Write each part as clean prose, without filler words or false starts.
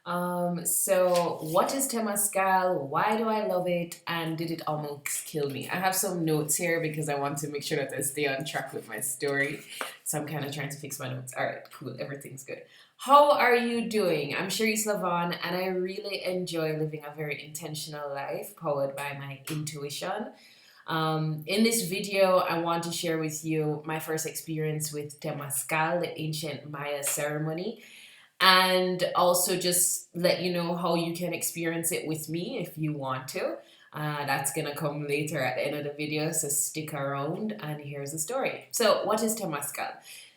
Hi. So what is Temazcal? Why do I love it? And did it almost kill me? I have some notes here because I want to make sure that I stay on track with my story. So I'm kind of trying to fix my notes. All right, cool. Everything's good. How are you doing? I'm Chereese La-Vonne, and I really enjoy living a very intentional life powered by my intuition. In this video, I want to share with you my first experience with Temazcal, the ancient Maya ceremony, and also just let you know how you can experience it with me if you want to. That's gonna come later at the end of the video, so stick around and here's the story. So, what is Temazcal?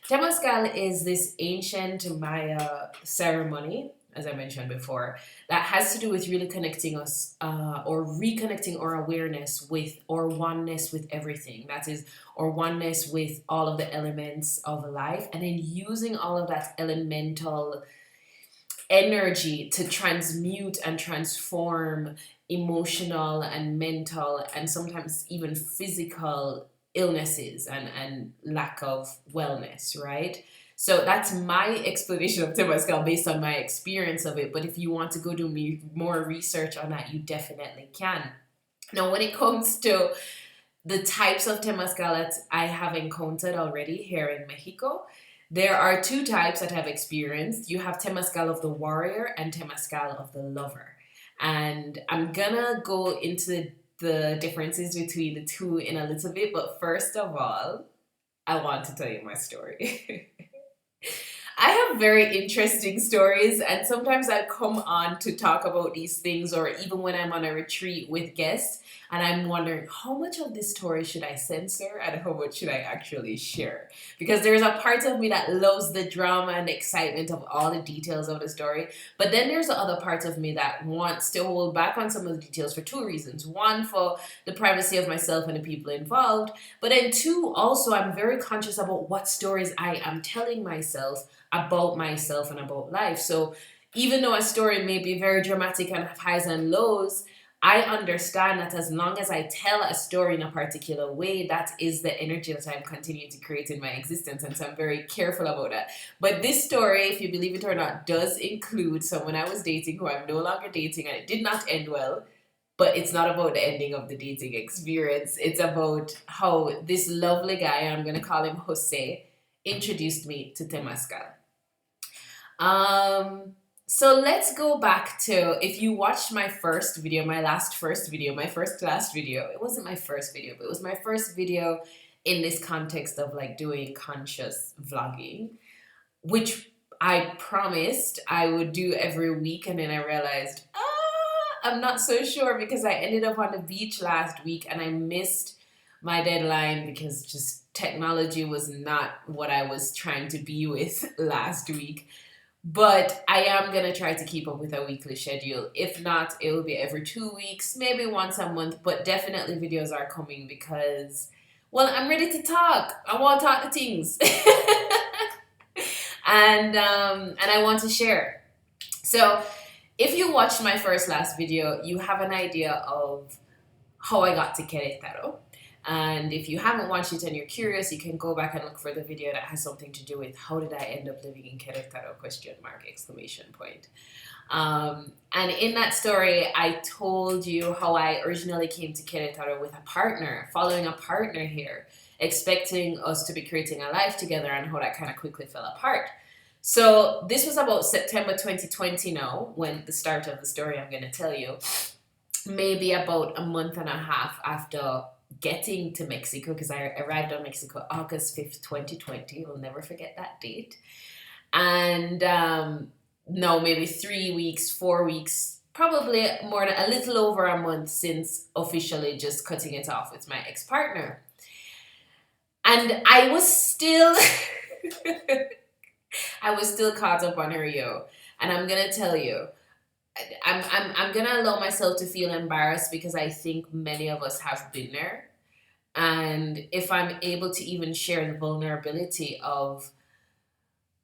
Temazcal is this ancient Maya ceremony, as I mentioned before, that has to do with really connecting us or reconnecting our awareness with or oneness with everything. That is, or oneness with all of the elements of life, and then using all of that elemental energy to transmute and transform emotional and mental and sometimes even physical illnesses and lack of wellness, right? So that's my explanation of Temazcal based on my experience of it. But if you want to go do more research on that, you definitely can. Now, when it comes to the types of Temazcal that I have encountered already here in Mexico, there are two types that I've experienced. You have Temazcal of the warrior and Temazcal of the lover. And I'm gonna go into the differences between the two in a little bit, but first of all, I want to tell you my story. I have very interesting stories, and sometimes I come on to talk about these things, or even when I'm on a retreat with guests, and I'm wondering how much of this story should I censor and how much should I actually share? Because there's a part of me that loves the drama and the excitement of all the details of the story, but then there's the other part of me that wants to hold back on some of the details for two reasons. One, for the privacy of myself and the people involved, but then two, also, I'm very conscious about what stories I am telling myself about myself and about life. So even though a story may be very dramatic and have highs and lows, I understand that as long as I tell a story in a particular way, that is the energy that I'm continuing to create in my existence. And so I'm very careful about that. But this story, if you believe it or not, does include someone I was dating who I'm no longer dating, and it did not end well. But it's not about the ending of the dating experience. It's about how this lovely guy, I'm going to call him Jose, introduced me to Temazcal. So let's go back to, if you watched my first video, my last video, it wasn't my first video, but it was my first video in this context of like doing conscious vlogging, which I promised I would do every week, and then I realized, I'm not so sure because I ended up on the beach last week and I missed my deadline because just technology was not what I was trying to be with last week. But I am going to try to keep up with a weekly schedule. If not, it will be every 2 weeks, maybe once a month, but definitely videos are coming because, well, I'm ready to talk. I want to talk to things. and I want to share. So if you watched my last video, you have an idea of how I got to Querétaro. And if you haven't watched it and you're curious, you can go back and look for the video that has something to do with how did I end up living in Querétaro, question mark, exclamation point. And in that story, I told you how I originally came to Querétaro with a partner, following a partner here, expecting us to be creating a life together, and how that kind of quickly fell apart. So this was about September 2020 now, when the start of the story I'm going to tell you, maybe about a month and a half after getting to Mexico, because I arrived on Mexico August 5th, 2020. I'll never forget that date. And no, maybe 3 weeks, 4 weeks, probably more than a little over a month since officially just cutting it off with my ex-partner. And I was still caught up on her, yo. And I'm gonna tell you, I'm gonna allow myself to feel embarrassed because I think many of us have been there. And if I'm able to even share the vulnerability of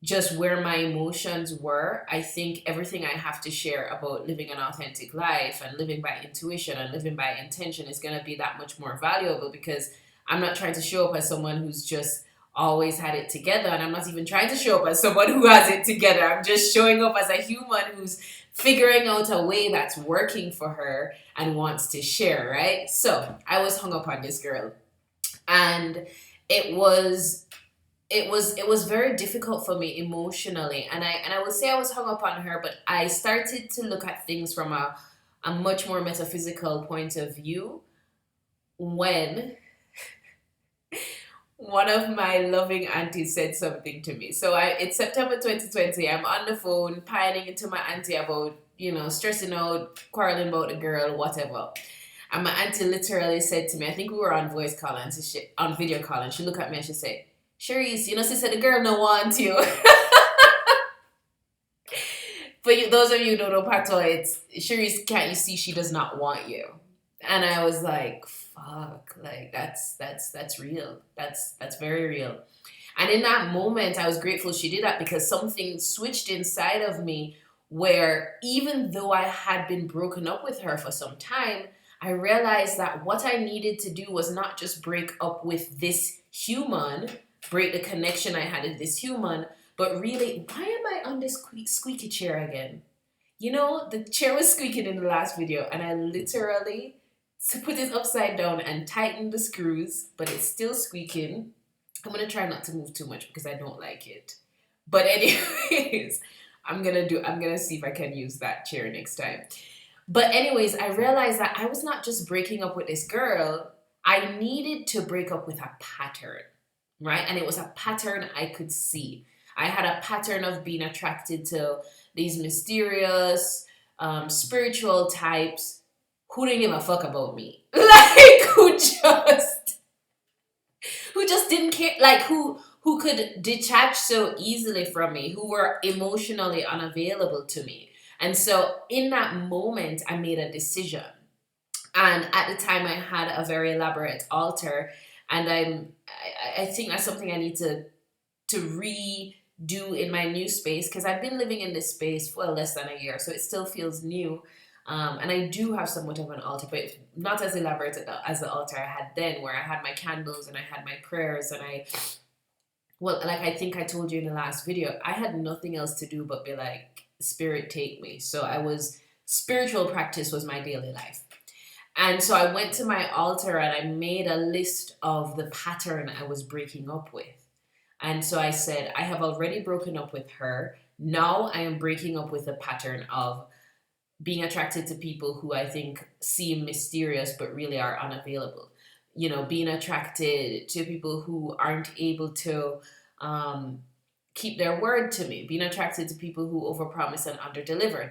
just where my emotions were, I think everything I have to share about living an authentic life and living by intuition and living by intention is gonna be that much more valuable, because I'm not trying to show up as someone who's just always had it together. And I'm not even trying to show up as someone who has it together. I'm just showing up as a human who's figuring out a way that's working for her and wants to share, right? So I was hung up on this girl, and it was it was very difficult for me emotionally, and I would say I was hung up on her, but I started to look at things from a much more metaphysical point of view when one of my loving aunties said something to me. So it's September 2020. I'm on the phone pining into my auntie about, stressing out, quarreling about the girl, whatever. And my auntie literally said to me, I think we were on voice call and on video call, and she looked at me and she said, Chereese, she said the girl no want you. For those of you who don't know Patois, it's Chereese, can't you see she does not want you? And I was like, fuck, like that's real. That's very real. And in that moment, I was grateful she did that, because something switched inside of me where, even though I had been broken up with her for some time, I realized that what I needed to do was not just break up with this human, break the connection I had with this human, but really, why am I on this squeaky chair again? The chair was squeaking in the last video, and I literally put it upside down and tightened the screws, but it's still squeaking. I'm gonna try not to move too much because I don't like it. But anyways, I'm gonna see if I can use that chair next time. But anyways, I realized that I was not just breaking up with this girl, I needed to break up with a pattern, right? And it was a pattern I could see. I had a pattern of being attracted to these mysterious, spiritual types who didn't give a fuck about me. Like, who just didn't care, like who could detach so easily from me, who were emotionally unavailable to me. And so in that moment, I made a decision. And at the time, I had a very elaborate altar, and I think that's something I need to redo in my new space, because I've been living in this space for less than a year, so it still feels new. And I do have somewhat of an altar, but not as elaborate as the altar I had then, where I had my candles and I had my prayers, and like I think I told you in the last video, I had nothing else to do but be like, Spirit, take me. So spiritual practice was my daily life. And so I went to my altar and I made a list of the pattern I was breaking up with. And so I said, I have already broken up with her. Now I am breaking up with the pattern of being attracted to people who I think seem mysterious but really are unavailable. Being attracted to people who aren't able to keep their word to me. Being attracted to people who overpromise and underdeliver.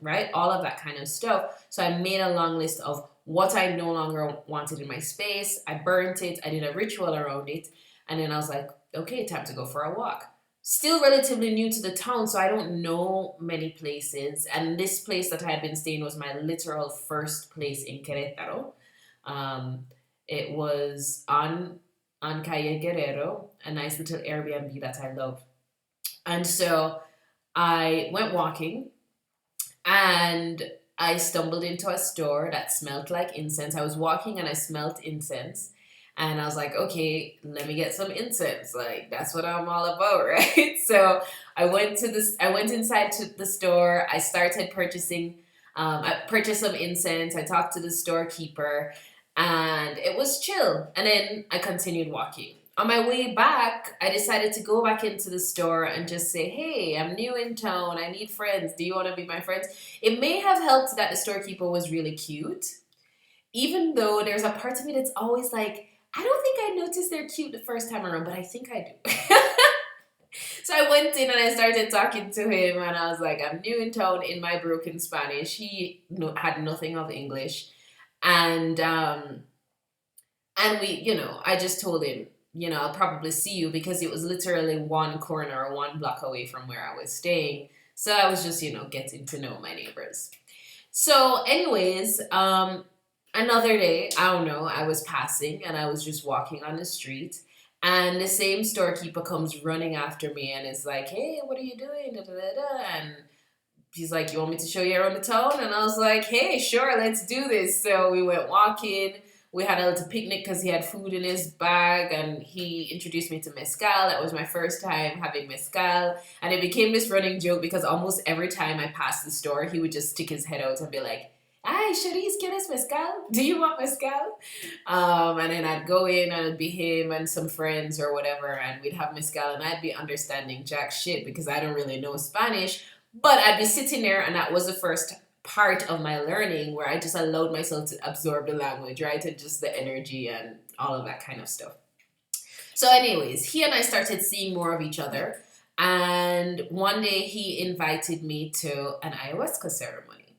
Right? All of that kind of stuff. So I made a long list of what I no longer wanted in my space. I burnt it. I did a ritual around it. And then I was like, okay, time to go for a walk. Still relatively new to the town, so I don't know many places. And this place that I had been staying was my literal first place in Querétaro. It was on Calle Guerrero, a nice little Airbnb that I love. And so I went walking, and I stumbled into a store that smelled like incense. I was walking and I smelled incense. And I was like, okay, let me get some incense. Like, that's what I'm all about, right? So I went inside to the store. I started purchasing. I purchased some incense. I talked to the storekeeper, and it was chill. And then I continued walking. On my way back, I decided to go back into the store and just say, hey, I'm new in town. I need friends. Do you want to be my friends? It may have helped that the storekeeper was really cute, even though there's a part of me that's always like, I don't think I noticed they're cute the first time around, but I think I do. So I went in and I started talking to him, and I was like, I'm new in town in my broken Spanish. He had nothing of English. And we, I just told him, I'll probably see you, because it was literally one corner or one block away from where I was staying. So I was just, getting to know my neighbors. So anyways, another day, I don't know, I was passing and I was just walking on the street, and the same storekeeper comes running after me and is like, hey, what are you doing? Da, da, da, da. And he's like, you want me to show you around the town? And I was like, hey, sure, let's do this. So we went walking. We had a little picnic because he had food in his bag, and he introduced me to mezcal. That was my first time having mezcal, and it became this running joke because almost every time I passed the store, he would just stick his head out and be like, "Hi, Chereese, get us mezcal? Do you want mezcal?" And then I'd go in and it'd be him and some friends or whatever, and we'd have mezcal, and I'd be understanding jack shit because I don't really know Spanish, but I'd be sitting there, and that was the first part of my learning where I just allowed myself to absorb the language, right? And just the energy and all of that kind of stuff. So, anyways, he and I started seeing more of each other. And one day he invited me to an ayahuasca ceremony.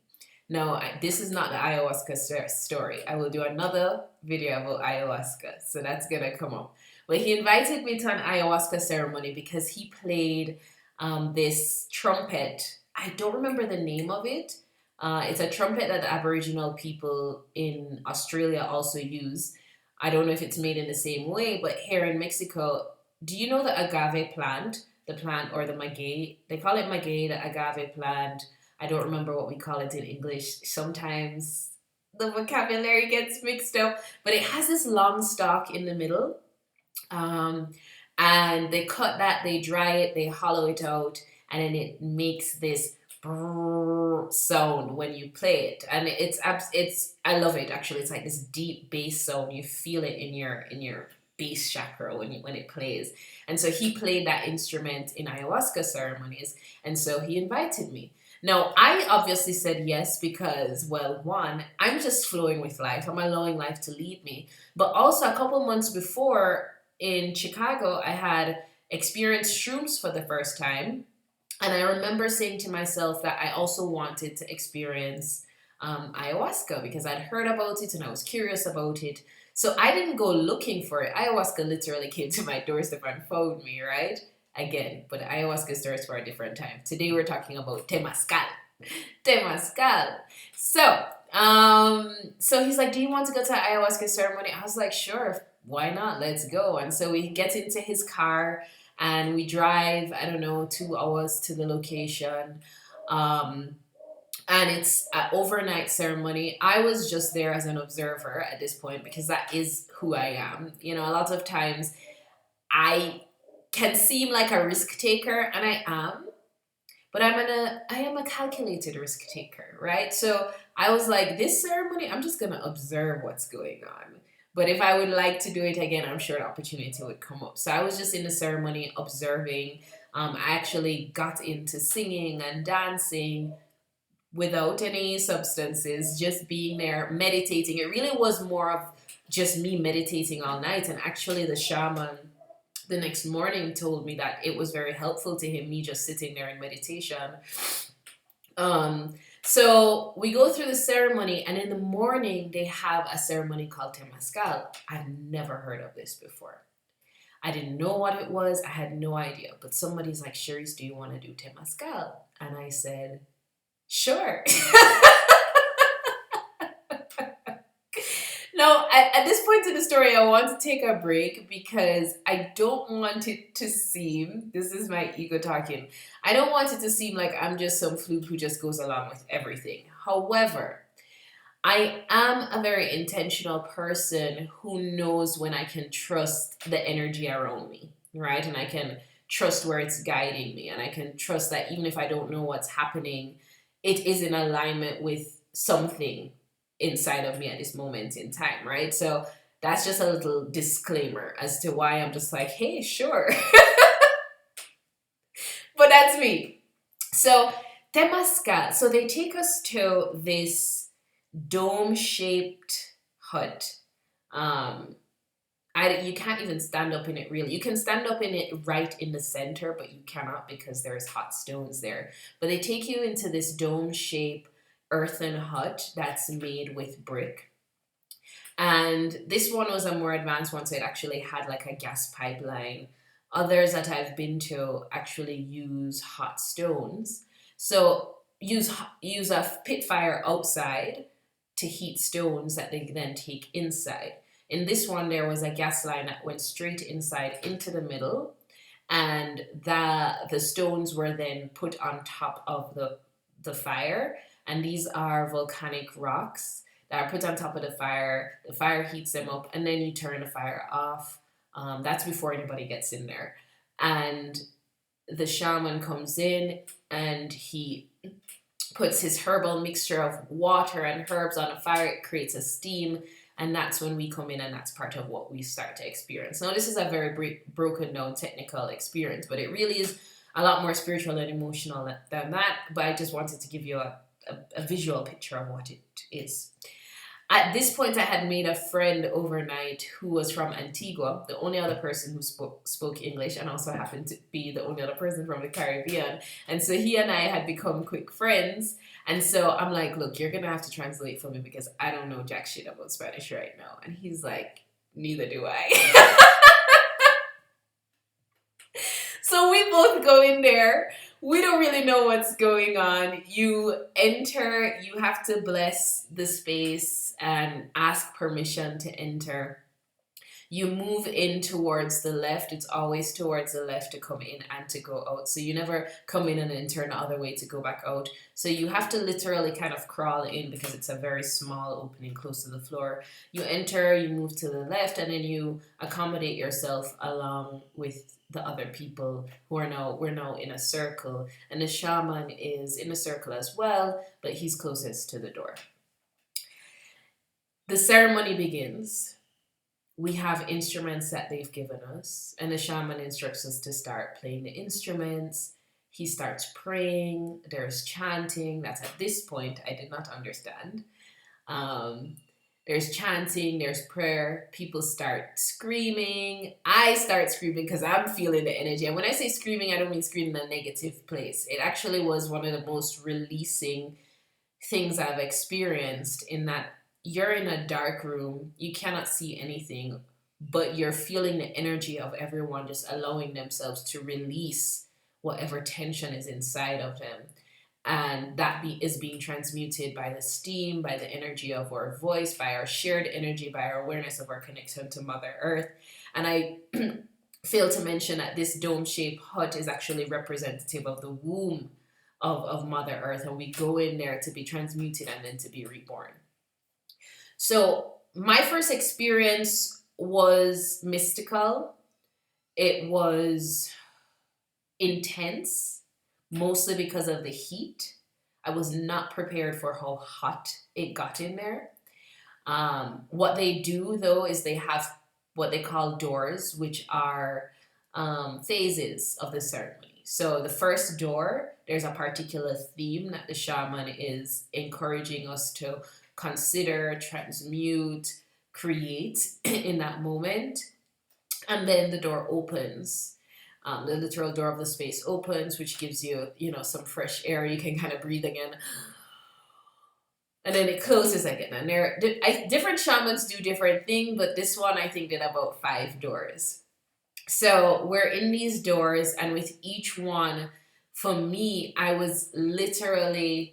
Now, this is not the ayahuasca story. I will do another video about ayahuasca. So that's going to come up. But he invited me to an ayahuasca ceremony because he played this trumpet. I don't remember the name of it. It's a trumpet that the Aboriginal people in Australia also use. I don't know if it's made in the same way, but here in Mexico, do you know the agave plant? The plant, or the maguey? They call it maguey, the agave plant. I don't remember what we call it in English. Sometimes the vocabulary gets mixed up, but it has this long stalk in the middle. And they cut that, they dry it, they hollow it out, and then it makes this sound when you play it, and it's I love it actually. It's like this deep bass sound. You feel it in your bass chakra when it plays. And so he played that instrument in ayahuasca ceremonies, and so he invited me. Now I obviously said yes because, well, one, I'm just flowing with life. I'm allowing life to lead me. But also a couple months before in Chicago, I had experienced shrooms for the first time. And I remember saying to myself that I also wanted to experience ayahuasca because I'd heard about it and I was curious about it. So I didn't go looking for it. Ayahuasca literally came to my doorstep and found me, right? Again, but ayahuasca stories for a different time. Today we're talking about Temazcal. Temazcal. So he's like, "Do you want to go to an ayahuasca ceremony?" I was like, "Sure, why not? Let's go." And so we get into his car and we drive, I don't know, 2 hours to the location. Um, and it's an overnight ceremony. I was just there as an observer at this point because that is who I am. You know, a lot of times I can seem like a risk taker, and I am, but I am a calculated risk taker, right? So I was like, this ceremony, I'm just gonna observe what's going on. But if I would like to do it again, I'm sure an opportunity would come up. So I was just in the ceremony observing. I actually got into singing and dancing without any substances, just being there, meditating. It really was more of just me meditating all night. And actually, the shaman the next morning told me that it was very helpful to him, me just sitting there in meditation. So we go through the ceremony, and in the morning they have a ceremony called Temazcal. I've never heard of this before. I didn't know what it was. I had no idea. But somebody's like, "Chereese, do you want to do Temazcal?" And I said, "Sure." Now, at this point in the story, I want to take a break because I don't want it to seem, this is my ego talking, I don't want it to seem like I'm just some flute who just goes along with everything. However, I am a very intentional person who knows when I can trust the energy around me, right? And I can trust where it's guiding me, and I can trust that even if I don't know what's happening, it is in alignment with something inside of me at this moment in time, right? So that's just a little disclaimer as to why I'm just like, hey, sure. But that's me. So Temazcal. So they take us to this dome-shaped hut. You can't even stand up in it really. You can stand up in it right in the center, but you cannot because there's hot stones there. But they take you into this dome-shaped earthen hut that's made with brick. And this one was a more advanced one, so it actually had like a gas pipeline. Others that I've been to actually use hot stones. So use a pit fire outside to heat stones that they then take inside. In this one, there was a gas line that went straight inside into the middle, and the stones were then put on top of the fire. And these are volcanic rocks that are put on top of the fire heats them up, and then you turn the fire off. That's before anybody gets in there. And the shaman comes in and he puts his herbal mixture of water and herbs on a fire. It creates a steam, and that's when we come in, and that's part of what we start to experience. Now, this is a very broken down technical experience, but it really is a lot more spiritual and emotional than that. But I just wanted to give you a visual picture of what it is. At this point, I had made a friend overnight who was from Antigua, the only other person who spoke English, and also happened to be the only other person from the Caribbean. And so he and I had become quick friends. And so I'm like, look, you're going to have to translate for me because I don't know jack shit about Spanish right now. And he's like, neither do I. So we both go in there. We don't really know what's going on. You enter, you have to bless the space and ask permission to enter. You move in towards the left. It's always towards the left to come in and to go out. So you never come in and then turn the other way to go back out. So you have to literally kind of crawl in because it's a very small opening close to the floor. You enter, you move to the left, and then you accommodate yourself along with the other people we're now in a circle, and the shaman is in a circle as well, but he's closest to the door. The ceremony begins. We have instruments that they've given us, and the shaman instructs us to start playing the instruments. He starts praying. There's chanting. That's at this point I did not understand. There's chanting, there's prayer, people start screaming. I start screaming because I'm feeling the energy. And when I say screaming, I don't mean screaming in a negative place. It actually was one of the most releasing things I've experienced, in that you're in a dark room, you cannot see anything, but you're feeling the energy of everyone just allowing themselves to release whatever tension is inside of them. And that is being transmuted by the steam, by the energy of our voice, by our shared energy, by our awareness of our connection to Mother Earth. And I failed to mention that this dome-shaped hut is actually representative of the womb of Mother Earth. And we go in there to be transmuted and then to be reborn. So my first experience was mystical. It was intense. Mostly because of the heat. I was not prepared for how hot it got in there. What they do, though, is they have what they call doors, which are phases of the ceremony. So the first door, there's a particular theme that the shaman is encouraging us to consider, transmute, create in that moment. And then the door opens. The literal door of the space opens, which gives you, some fresh air. You can kind of breathe again. And then it closes again. And different shamans do different things, but this one I think did about 5 doors. So we're in these doors, and with each one, for me, I was enjoying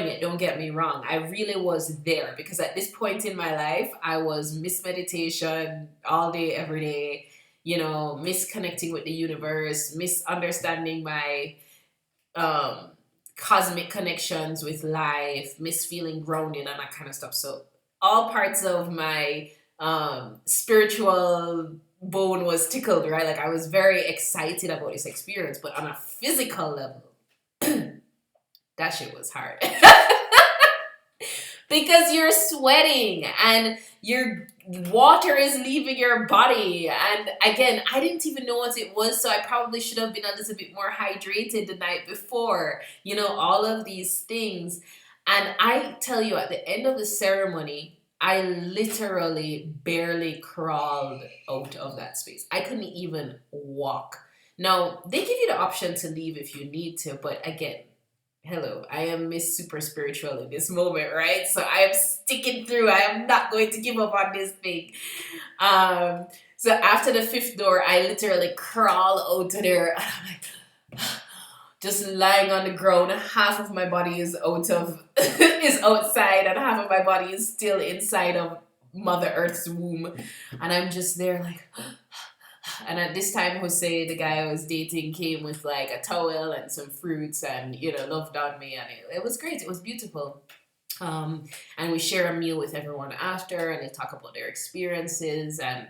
it, don't get me wrong. I really was there, because at this point in my life, I was miss meditation all day, every day. Misconnecting with the universe, misunderstanding my cosmic connections with life, misfeeling grounded and that kind of stuff. So all parts of my spiritual bone was tickled, right? Like, I was very excited about this experience, but on a physical level, that shit was hard. Because you're sweating and your water is leaving your body. And again, I didn't even know what it was, so I probably should have been a little bit more hydrated the night before. All of these things. And I tell you, at the end of the ceremony, I literally barely crawled out of that space. I couldn't even walk. Now, they give you the option to leave if you need to, but again, hello, I am Miss Super Spiritual in this moment, right? So I am sticking through. I am not going to give up on this thing. So after the 5th door, I literally crawl out of there. And I'm like, just lying on the ground. Half of my body is is outside, and half of my body is still inside of Mother Earth's womb. And I'm just there like... And at this time, Jose, the guy I was dating, came with like a towel and some fruits and, loved on me. And it was great. It was beautiful. And we share a meal with everyone after, and they talk about their experiences and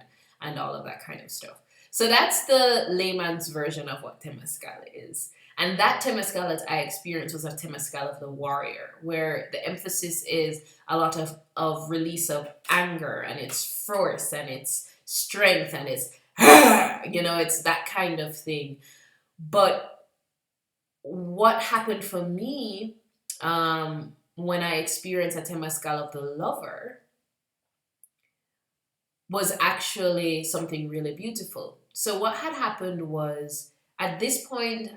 all of that kind of stuff. So that's the layman's version of what Temazcal is. And that Temazcal that I experienced was a Temazcal of the warrior, where the emphasis is a lot of release of anger, and it's force, and it's strength, and it's, it's that kind of thing. But what happened for me, when I experienced a Temazcal of the lover, was actually something really beautiful. So what had happened was, at this point,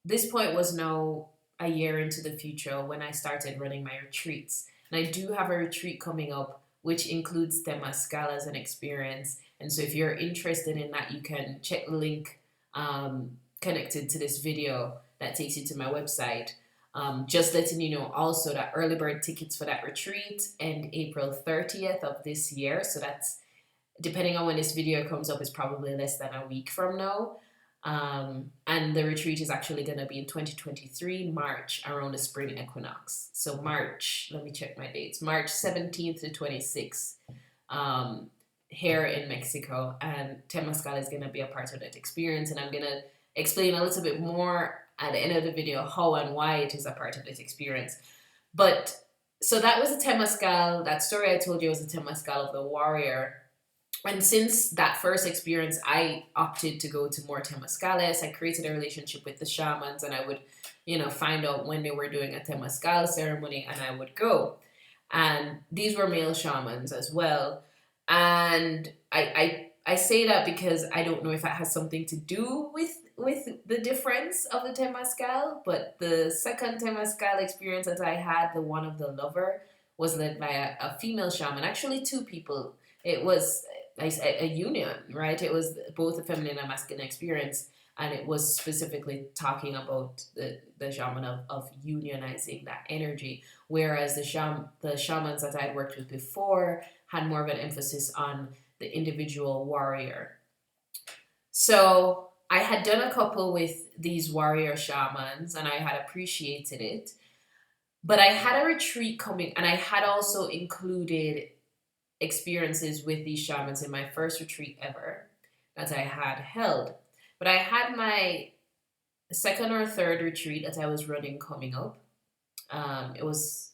this point was now a year into the future when I started running my retreats. And I do have a retreat coming up, which includes Temazcal as an experience. And so if you're interested in that, you can check the link connected to this video that takes you to my website. Just letting you know also that early bird tickets for that retreat end April 30th of this year. So that's, depending on when this video comes up, is probably less than a week from now. And the retreat is actually going to be in 2023, March, around the spring equinox. So March, let me check my dates, March 17th to 26th, here in Mexico. And Temazcal is going to be a part of that experience. And I'm going to explain a little bit more at the end of the video how and why it is a part of this experience. But so that was a Temazcal. That story I told you was a Temazcal of the warrior. And since that first experience, I opted to go to more Temazcales. I created a relationship with the shamans, and I would, find out when they were doing a Temazcal ceremony, and I would go. And these were male shamans as well. And I say that because I don't know if that has something to do with the difference of the Temazcal, but the second Temazcal experience that I had, the one of the lover, was led by a female shaman. Actually, two people. It was a union, right? It was both a feminine and masculine experience, and it was specifically talking about the shaman of unionizing that energy, whereas the shamans that I'd worked with before had more of an emphasis on the individual warrior. So I had done a couple with these warrior shamans, and I had appreciated it. But I had a retreat coming, and I had also included experiences with these shamans in my first retreat ever that I had held. But I had my second or third retreat that I was running coming up. It was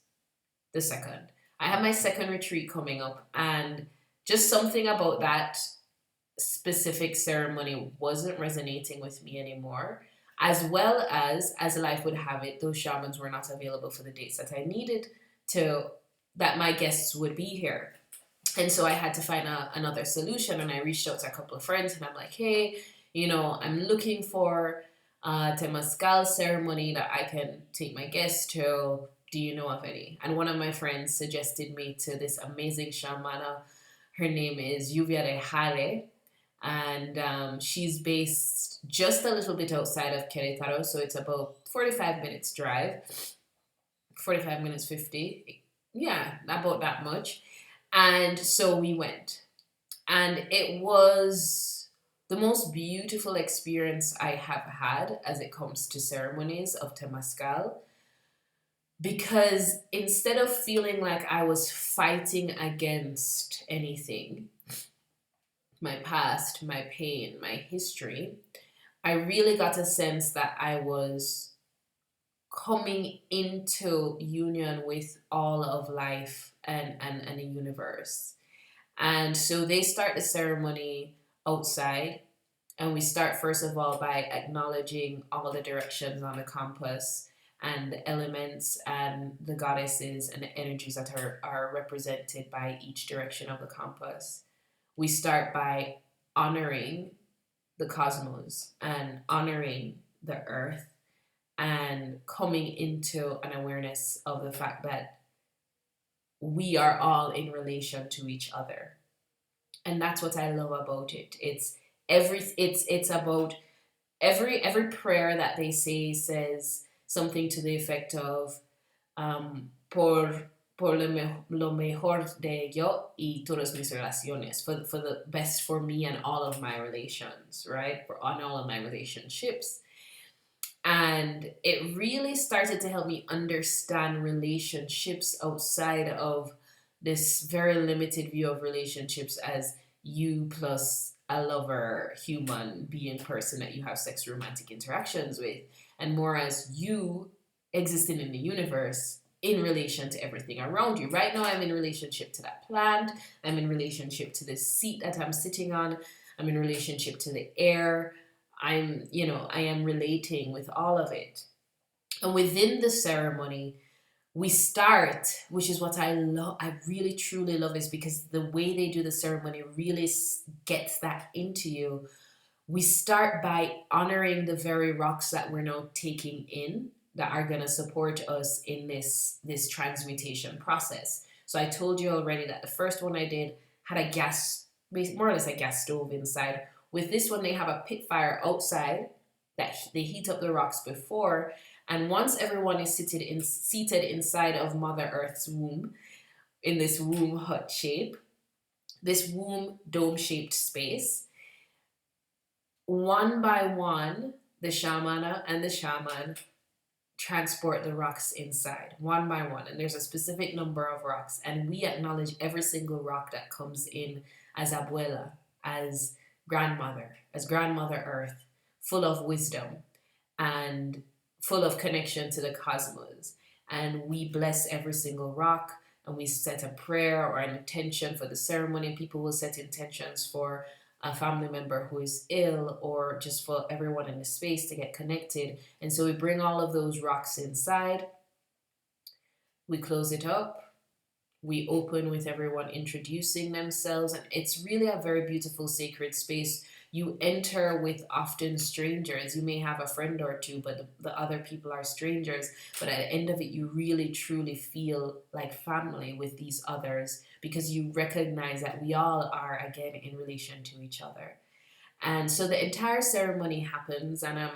the second. I had my second retreat coming up, and just something about that specific ceremony wasn't resonating with me anymore. As well as life would have it, those shamans were not available for the dates that I needed that my guests would be here. And so I had to find another solution, and I reached out to a couple of friends, and I'm like, hey, I'm looking for a Temazcal ceremony that I can take my guests to. Do you know of any? And one of my friends suggested me to this amazing shamana. Her name is Lluvia de Jale, and she's based just a little bit outside of Querétaro, so it's about 45 minutes drive, 45 minutes 50, yeah, about that much. And so we went, and it was the most beautiful experience I have had as it comes to ceremonies of Temazcal, because instead of feeling like I was fighting against anything, my past, my pain, my history, I really got a sense that I was coming into union with all of life and the universe. And so they start the ceremony outside, and we start first of all by acknowledging all the directions on the compass and the elements and the goddesses and the energies that are represented by each direction of the compass. We start by honoring the cosmos and honoring the earth and coming into an awareness of the fact that we are all in relation to each other. And that's what I love about it. It's about every prayer that they say says something to the effect of por lo mejor de yo y todas mis relaciones, for the best for me and all of my relations, right? On all of my relationships. And it really started to help me understand relationships outside of this very limited view of relationships as you plus a lover, human being, person that you have sex romantic interactions with, and more as you existing in the universe in relation to everything around you. Right now, I'm in relationship to that plant, I'm in relationship to this seat that I'm sitting on, I'm in relationship to the air. I am relating with all of it. And within the ceremony, we start, which is what I love, I really truly love, is because the way they do the ceremony really gets that into you. We start by honoring the very rocks that we're now taking in that are going to support us in this transmutation process. So I told you already that the first one I did had a gas, more or less a gas stove inside. With this one, they have a pit fire outside that they heat up the rocks before. And once everyone is seated inside of Mother Earth's womb, in this womb hut shape, this womb dome shaped space, one by one, the shamana and the shaman transport the rocks inside, one by one. And there's a specific number of rocks. And we acknowledge every single rock that comes in as abuela, as grandmother Earth, full of wisdom and full of connection to the cosmos. And we bless every single rock, and we set a prayer or an intention for the ceremony. People will set intentions for a family member who is ill, or just for everyone in the space to get connected. And so we bring all of those rocks inside, we close it up, we open with everyone introducing themselves, and it's really a very beautiful sacred space. You enter with often strangers. You may have a friend or two, but the other people are strangers. But at the end of it, you really truly feel like family with these others, because you recognize that we all are, again, in relation to each other. And so the entire ceremony happens, and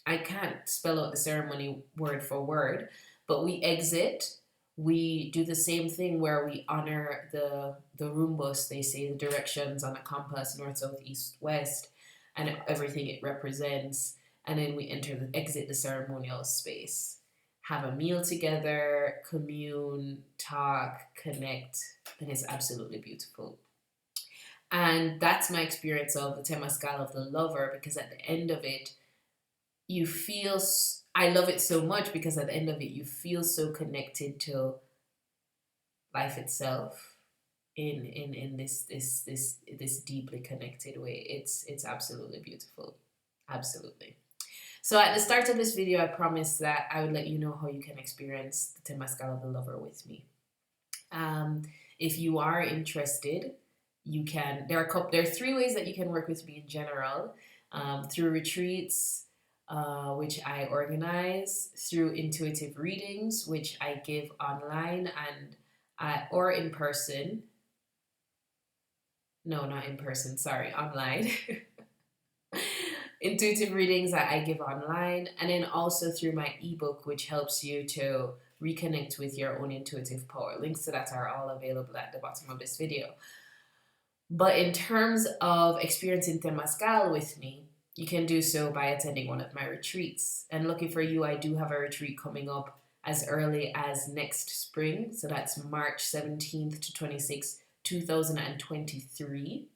I can't spell out the ceremony word for word, but we exit. We do the same thing where we honor the rumbus, they say, the directions on the compass, north, south, east, west, and everything it represents. And then we exit the ceremonial space, have a meal together, commune, talk, connect, and it's absolutely beautiful. And that's my experience of the Temazcal of the Lover, because at the end of it, you feel, I love it so much because at the end of it, you feel so connected to life itself in this deeply connected way. It's absolutely beautiful. Absolutely. So at the start of this video, I promised that I would let you know how you can experience the Temazcal of the Lover with me. If you are interested, you can. There are 3 ways that you can work with me in general. Through retreats, which I organize, through intuitive readings, which I give online and or in person. No, not in person. Sorry, online. Intuitive readings that I give online, and then also through my ebook, which helps you to reconnect with your own intuitive power. Links to that are all available at the bottom of this video. But in terms of experiencing Temazcal with me, you can do so by attending one of my retreats. And lucky for you, I do have a retreat coming up as early as next spring. So that's March 17th to 26th, 2023.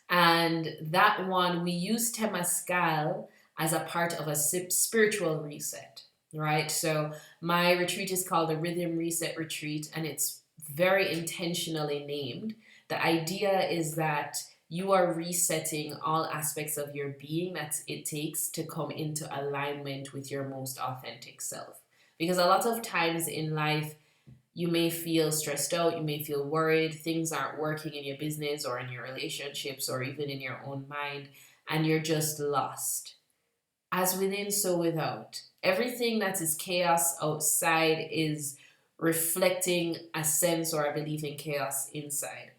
And that one, we use Temazcal as a part of a spiritual reset, right? So my retreat is called the Rhythm Reset Retreat, and it's very intentionally named. The idea is that you are resetting all aspects of your being that it takes to come into alignment with your most authentic self. Because a lot of times in life, you may feel stressed out, you may feel worried, things aren't working in your business or in your relationships or even in your own mind, and you're just lost. As within, so without. Everything that is chaos outside is reflecting a sense or a belief in chaos inside.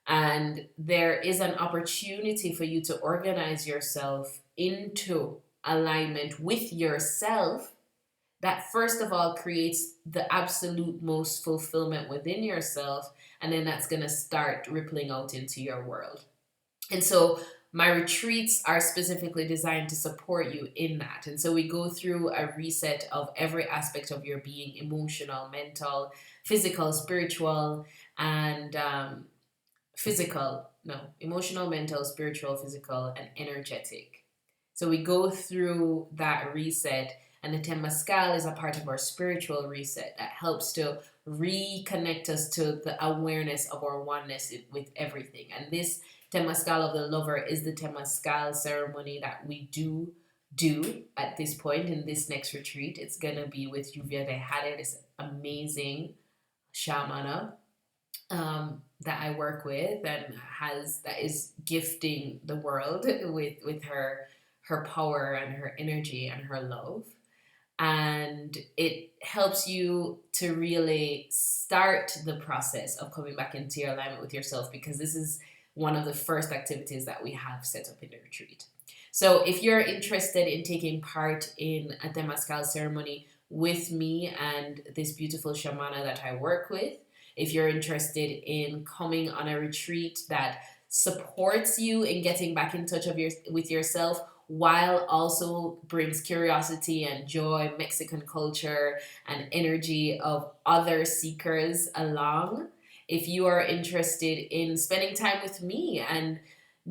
And there is an opportunity for you to organize yourself into alignment with yourself that first of all creates the absolute most fulfillment within yourself, and then that's going to start rippling out into your world. And so My retreats are specifically designed to support you in that. And so we go through a reset of every aspect of your being: emotional, mental, physical, spiritual, and emotional, mental, spiritual, physical, and energetic. So we go through that reset, and the Temazcal is a part of our spiritual reset that helps to reconnect us to the awareness of our oneness with everything. And this Temazcal of the Lover is the Temazcal ceremony that we do at this point in this next retreat. It's gonna be with Lluvia de Jade, this amazing shamana that I work with, and that is gifting the world with her power and her energy and her love. And it helps you to really start the process of coming back into your alignment with yourself, because this is one of the first activities that we have set up in the retreat. So if you're interested in taking part in a Temazcal ceremony with me and this beautiful shamana that I work with, if you're interested in coming on a retreat that supports you in getting back in touch with yourself, while also brings curiosity and joy, Mexican culture, and energy of other seekers along, if you are interested in spending time with me and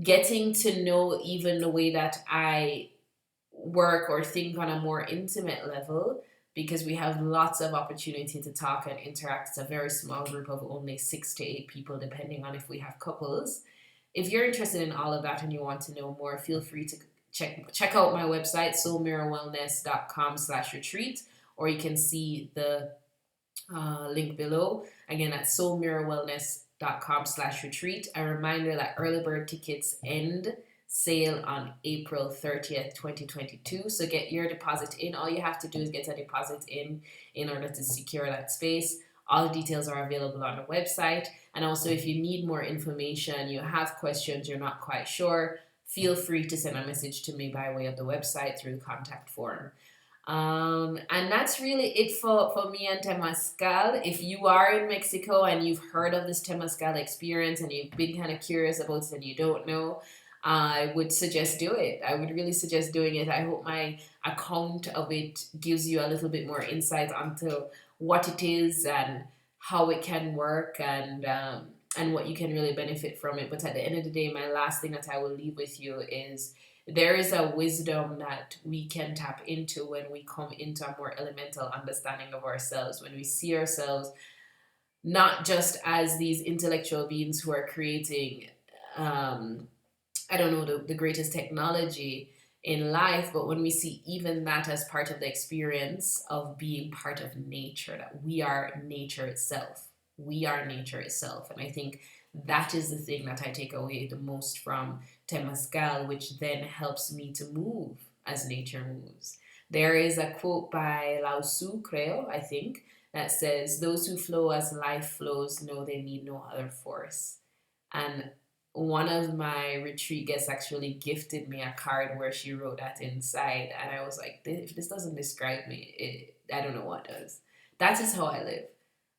getting to know even the way that I work or think on a more intimate level, because we have lots of opportunity to talk and interact. It's a very small group of only 6 to 8 people, depending on if we have couples. If you're interested in all of that and you want to know more, feel free to check out my website, soulmirrorwellness.com/retreat, or you can see the link below. Again, at soulmirrorwellness.com/retreat. A reminder that early bird tickets end sale on April 30th, 2022. So get your deposit in. All you have to do is get a deposit in order to secure that space. All the details are available on the website. And also, if you need more information, you have questions, you're not quite sure, feel free to send a message to me by way of the website through the contact form. And that's really it for me and Temazcal. If you are in Mexico and you've heard of this Temazcal experience and you've been kind of curious about it and you don't know, I would suggest do it. I would really suggest doing it. I hope my account of it gives you a little bit more insight onto what it is and how it can work, and what you can really benefit from it. But at the end of the day, my last thing that I will leave with you is there is a wisdom that we can tap into when we come into a more elemental understanding of ourselves, when we see ourselves not just as these intellectual beings who are creating the greatest technology in life, but when we see even that as part of the experience of being part of nature, that we are nature itself. We are nature itself. And I think that is the thing that I take away the most from Temazcal, which then helps me to move as nature moves. There is a quote by Lao Tzu, creo, I think, that says, "Those who flow as life flows know they need no other force." And one of my retreat guests actually gifted me a card where she wrote that inside, and I was like, if this doesn't describe me, I don't know what does. That is how I live.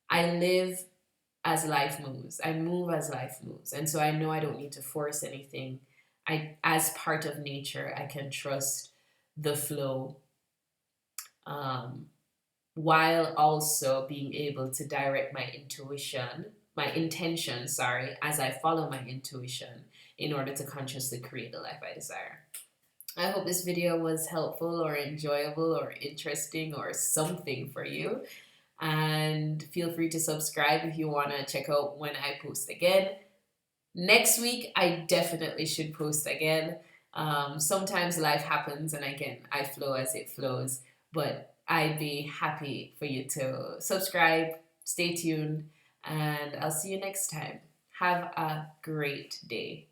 I live as life moves. I move as life moves. And so I know I don't need to force anything. As part of nature, I can trust the flow, while also being able to direct my intention, as I follow my intuition in order to consciously create the life I desire. I hope this video was helpful or enjoyable or interesting or something for you. And feel free to subscribe if you want to check out when I post again. Next week, I definitely should post again. Sometimes life happens, and again, I flow as it flows. But I'd be happy for you to subscribe, stay tuned, and I'll see you next time. Have a great day.